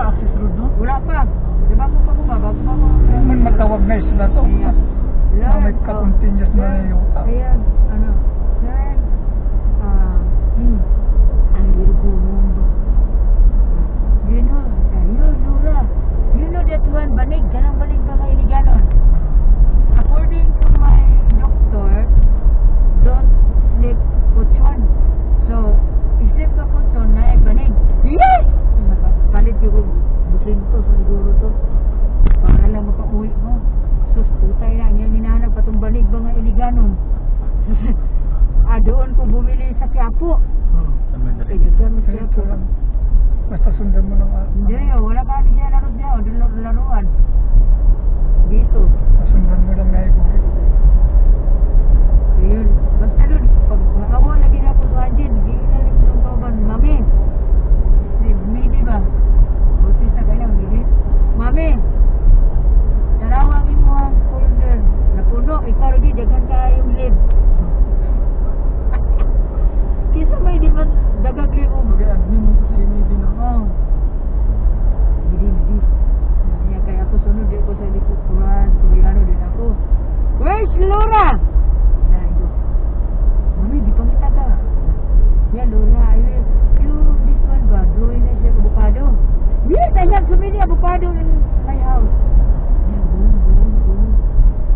pa access road no? Wala pa. Di ba kung bago pa mo? Man matawag na isla to. Na may ka-continuous na yung Ayan, ano. Then, ang gulong ba? You know, Dura. You know that one, banig. Ganang banig ba nga iliganon? According to my doctor, don't sleep kutsyon. So, isip ka kutsyon na banig. Yes! Nakapalit yung busin to, siguro to. Para lang mapauwi mo. Sus, putay lang. Yung hinahanap patong banig ba nga iliganon? Doon ko bumili sa Quiapo. Eh, daghan mo sa Ito Quiapo. lang. Basta sundan mo lang. Hindi, wala ka siya laro siya. O, laruan. Dito. Sundan mo lang na ikuwi. Ayun. Basta doon, pag nakawa lagi na ako sa Anjin, ginalit ng kauban. Mami, maybe ba? Bautista ka lang, hindi? Mami, tarawangin mo ang folder. Napuno, ikaw lagi, daghan ka yung lid. Kisa may di man dagagli mo. Mag-admin mo sa meeting na. Oo. Hindi. Kaya kaya ako sunod din ko sa likuran. Koreano din ako. Where's Laura? Nandito. Mami, di pa kita ka. Yeah, Laura. You, this one ba? Drawing na siya avocado. Yes, I have so many avocado in my house. Yeah, boom.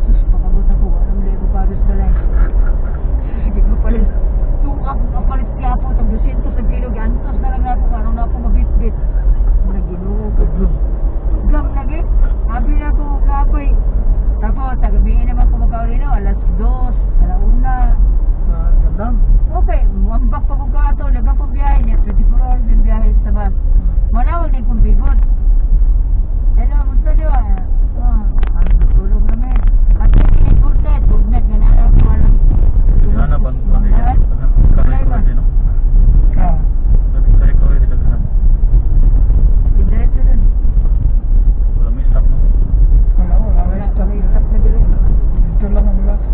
Sus, pakabot ako. Walang may avocados na lang. Sige ko pala. Ako kapalit siya po, tag 200 sa kilo, giantos na lang ako, karong na ako mabit-bit. Muna ginuho ko. Gam lagi, habi na ako kapoy. Tapos, tagabihin naman ko magkaulino, alas 2, alauna. Gandang. Okay, muambak pa kong kato, lagang pong biyahe niya, 24 hours yung biyahe sa bus. Manawag din kong bibot. Hello, gusto niyo? Ang tutulog namin. At yung ikurtet, bugnet, ganarap ko alam. Gana bang ka-recover din, no? Ka-recover din ka na. Diretso dun. Wala may stop, no? Wala. May stop na dito. Dito lang ang last.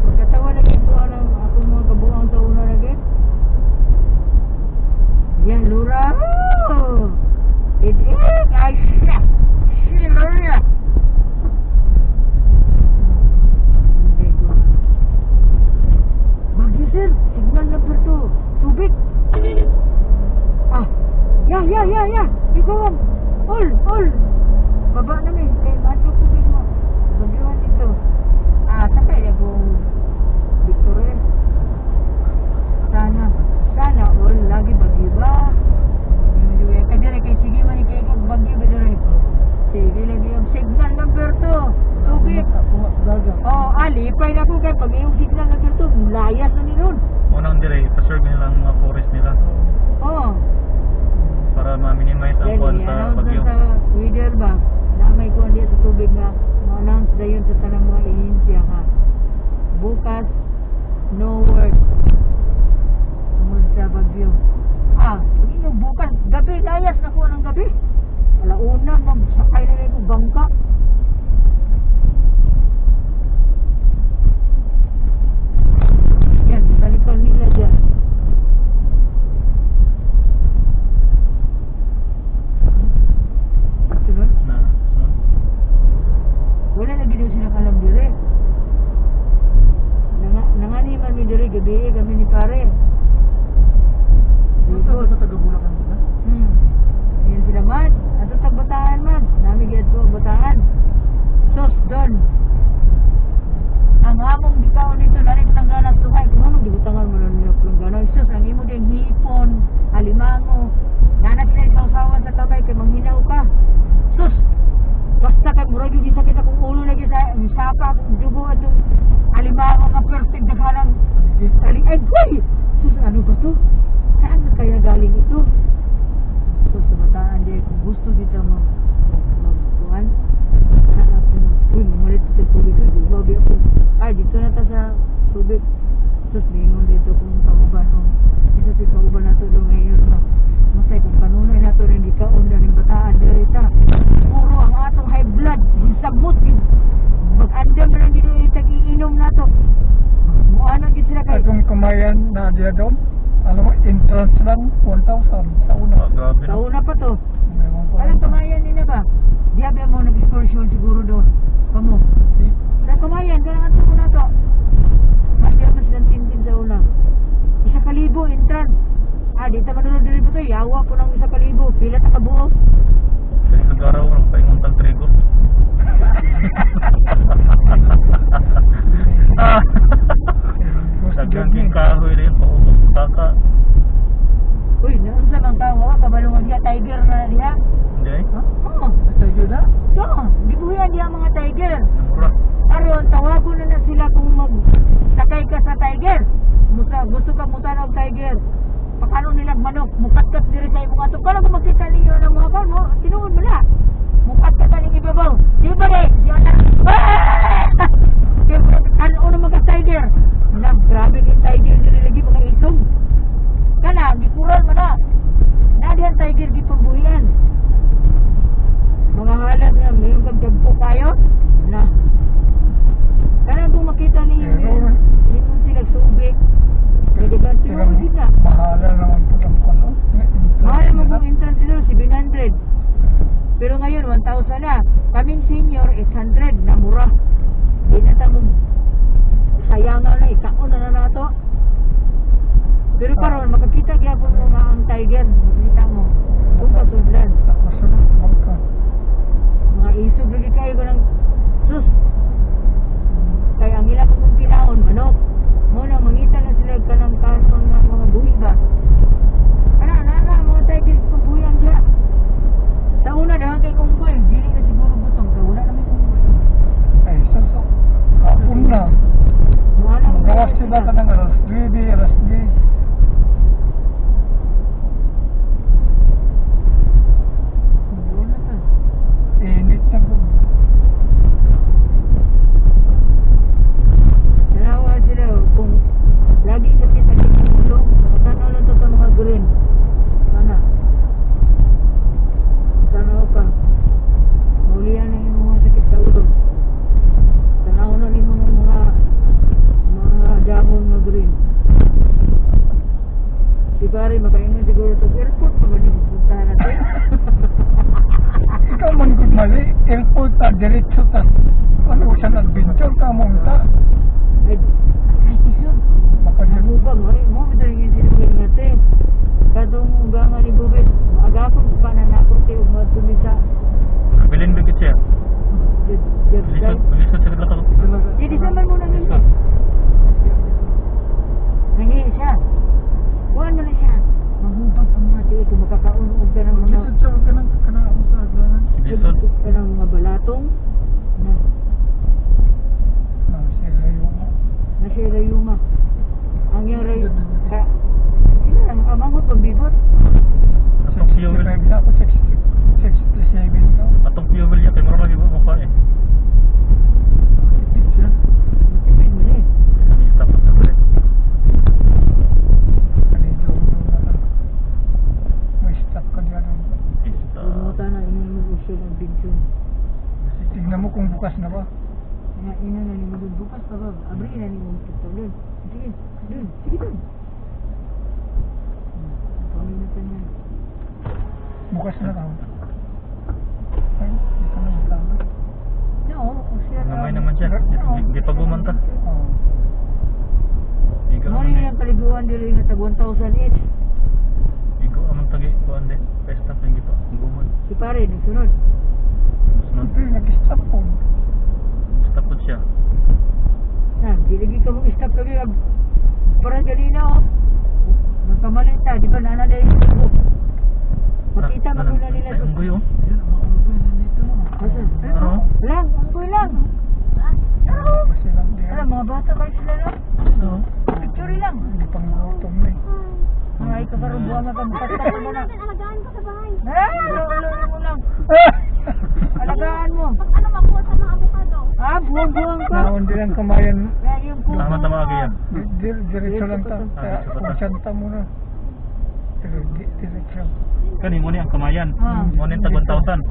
Pagkatawa lagi ko ako mga kabuang taon na lagi. Yan, Laura. It is. Ay, siya. Si Laura. Bagyo, sir. Signal number 2. Tubig. Ya. Ikaw. All. Baba namin. Mato tubig mo. Bagyuhan dito. Sampai na po. Victoria. Sana all. Lagi bagyo ba? Kadiri kay sige man kay bagyo ba dire? Sige lagi yung signal number 2. Tubig. Alipay na ko kay pag yung signal number 2. Layas na ni ron. Unang dire, preserve nila ang mga forest nila para ma-minimize ang kuwan sa bagyo. Sa weather ba? Na may kuwan dito sa tubig na ma-announce na yun sa tanang mga ahinsya ha. Bukas, no word. Tungod sa bagyo. Hindi nyo bukas. Gabi, layas na ko ng gabi. Alauna, magsakay na rin ko bangka. Yan, balikan nila dyan. Sunod? Wala na ginawa sila kalam dire. Nanganiman mi dire, gabi kami ni pare. Sa taga-Bulacan sila? Yan sila man. Ato tagbataan man. Nami gayad ko bataan. Sos doon. Ang hamong bitaw dito larik tanggalan tuhay. Kung anong gibutangan mo na nila planggana. Sos, ang imo din hipon, alimango. Nanas na isaw-sawan sa kamay kay manghinaw ka. Sus! Basta kay murag yung sakit akong ulo lagi sa sapa, dugo at yung alimango ka perfect na kalang galing. Ay, boy! Sus, ano ba to? Saan na kaya galing ito? Sus, sa bataan din. Kung gusto dito magkuhan, hanap mo. Uy, mamalit ito sa tubig. Babi ako. Ay, dito na ta sa tubig. Sus, ningon dito kung kauban. Ito si kauban na ito doon ngayon. Matay kung kanunay na ito rin di kaon na ng bataan. Dirita. Puro ang atong high blood. Sabot. Mag-andam na lang dito itag-iinom na ito. Muano dito sila kayo. Atong kumayan na diya doon. Alam mo, entrance lang, 1,000 sa una. Grabe, Sa no? una pa to. Ewan ko. Alam ka ngayon 1,000 na. Kaming senior 800 na mura. Di na tamo sayangan na ikaon na nato. Pero karon makakita gyapon mo nga ang tiger, makita mo. Kung patudlan. Tapos na, bangka. Mga isog lagi kayo ko ng sus. Kaya ang ilang kong pinahon, manok. Muna, mangita na sila ka ng karton ng mga buhi ba? Mga tiger kong buhian dyan. Sa una, dahan kay unggoy. Dili na siguro butong. Kaya wala namin unggoy. Ay, so, kapon na. Magawas sila ka ng alas 9, alas 10. Init na po. Dalawa sila kung lagi sakit ang ulo, tanaw lang ito sa mga green. Sana. Tanaw ka. Maulihan na yung mga sakit sa ulo. Tanaw na rin mo ng mga dahon na green. Si pare, makaingon siguro sa airport pa ba nyung puntahan natin? Ikaw man gud mali, airport ta, diretso ta. Ano siya adventure ta munta. Ay, kisun. Makanya Mubang, mo bito yung sinipin natin. Katong ugangan ni Bubit, agapon ko pa na nakuti o matumisa. Bilin bigit siya. Bilisod sa kadlakaw. Di December mo na nila. Nangi siya. Buwan na siya. Mahubag ang mga tiyo kung makakaunong ka ng mga Bilisod sa kanang usagan. Bilisod. ka ng mga balatong na Sila yung siya rayuma. Ang yung rayuma. Sila ang amangot pagbibot. Atong fuel. 65 na ako, 67 ka. Atong fuel ya kay mura lagi mo pa eh. Matipid mo eh. Kami stop at tabi. Kanito na lang. May stop ka diyan. Pumuta na inong mag-usyo ng binsyon. Tignan mo kung bukas na ba. Nga ina na ni mo dun bukas pa ba? Abri na ni mo TikTok dun. Sige, dun. Sige dun. Paminatan niya. Bukas na lang. Ay, hindi ka na magtama. No, usya na. Gamay naman siya. Di pa guman ta. Oo. Igo Mo man ni eh. ang kaliguan diri nga tag 1,000 each. Igo amang tagi kuan de. Pesta pa gito. Guman. Si pare nagsunod. Sunod. Hindi, nag-stop po. Stop po siya. Na, di lagi ka mong stop lagi. Parang ganina oh. Magkamalit ta, di ba nana dahil ko. Makita mo na nila Ay, unggoy oh. Asa? Ano? Lang, unggoy lang. Kasi lang diyan. Alam, mga bata ba sila lang? Oo. Picture lang. Hindi pang gutom na eh. Mga ikakarumbuhan na pagkakastas mo na. Alagaan ko sa bahay. Lolo mo lang. Alagaan mo. Pag ano makuha sa mga avocado. Buwang-buwang ka. Naon din ang kamayan. Kaya yung puso. Tama tama agi yan. Diretso lang ta. Kaya Diretso pa ta. konsyanta mo na. Pero diretso. Kani mo ni ang kamayan. Ah. Mo ni tag 1,000.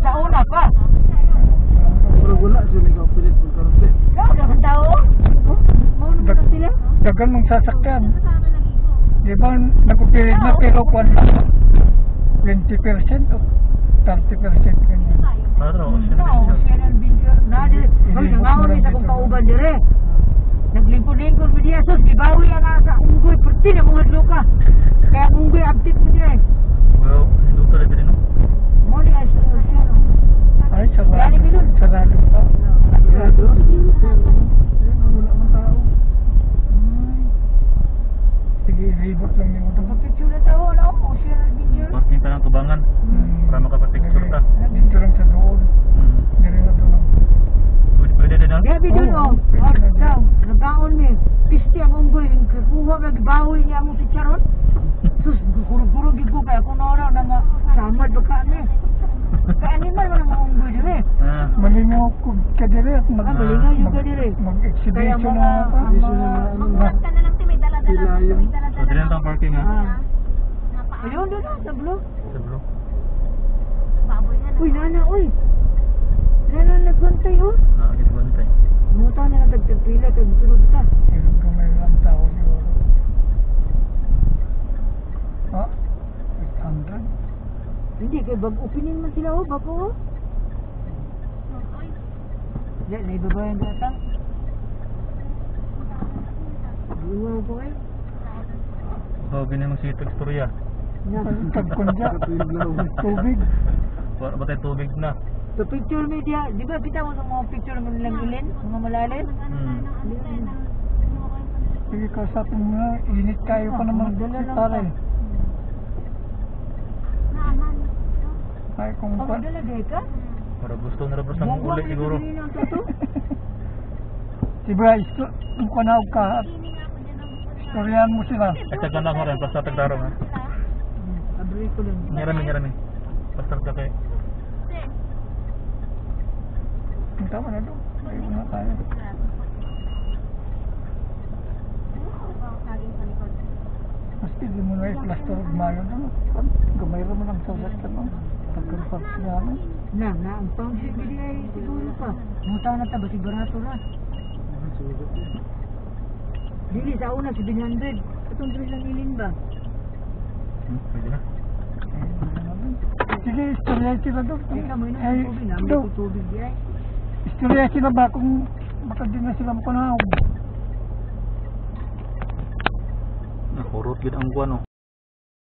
Sa una pa. Pero wala siya nagkapilit ng karate. Kaya ang tao. Mauna mo na sila. Dagan mong sasakyan. Kasama ng iko. Di ba nagkupilit na pero kwan lang. 20% o 30% ganyan. Claro, siya No, din siya. siya ng video. Nadi. Ay, nangaon kita kung kauban dire. Naglingkod-lingkod mo diya. Sus, gibawi yan na sa unggoy. Perti na mga luka. Kaya unggoy abtit mo diya. Well, hindi ko rin no. Mo diya siya. Ay, sarado. Dali mo dun. Sarado pa. Sarado? Wala man tao. Sige, ribot lang yung ito. Picture na tao, no? O siya ng video. Parking ka ng tubangan. Para makapapicture ka. Dito lang sa doon. Dito na doon. Pwede din ha? Gabi dun, oh. Daw, nagkaon ni. Pisti ang unggoy. Kukuha, nagbawi niya mo si Charot. Sus, kurug-kurug ko kaya kung naaraw na nga samad baka ni. Kaya animal mo ng mga unggoy dire. Ah. Malingaw ko ka dire at Malingaw yung ka dire. Kaya mag-exhibition mga, na pa. Magbuhat ka na lang ti may dala-dala. May So, dala-dala. din lang parking ha? Ayun, doon na, sa blue. Sa bro. Baboy na. Uy, nana, uy. Nana, nagbantay, oh. Nakakit bantay. Muta na nagtagpila, kag sulod ka. Ilog ka may lang tao siguro. Ha? 800? Hindi, kay bag opening man sila oh, bago oh. Oy, Hindi, naibabayan gata. Iwaw ko eh. Oh, ginamang si teksturya. Pagkundya, tubig. Wala ba tayo tubig na? So picture media, di ba kita mo sa mga picture ng nilang ilin, mga malalim? Sige ka sa atin mga init kayo pa naman Dala lang tara pa. eh. naaman. Ay kung Ang pa. dala day ka? Para gusto na rabos ang uli siguro. Diba, mukha na ka at Kini nga ako dyan ang gusto nila. istoryahan mo sila. Ay, sa ganda ko rin, basta tagdaro ha. Abri ko lang. Nyarami. Basta kay. Sen, Ang tama na ito. Ayaw na tayo. saging sa likod. Maski di mo na i-plaster of mayo doon. Gamay naman ang salat ka no. Pagkaroon niya no. Na, ang pang-ship hindi ay siguro pa. Muta na ta, basi barato na. Dili sa una, 700. Itong dress lang ilin ba? Pwede na. Sige, istoryahan sila doon. Ikaw mo yun Ay, ang tubig, namin doon. ko tubig di ay. Istoryahan sila ba kung baka di na sila mukha na. Nahurot gid ang buwan oh.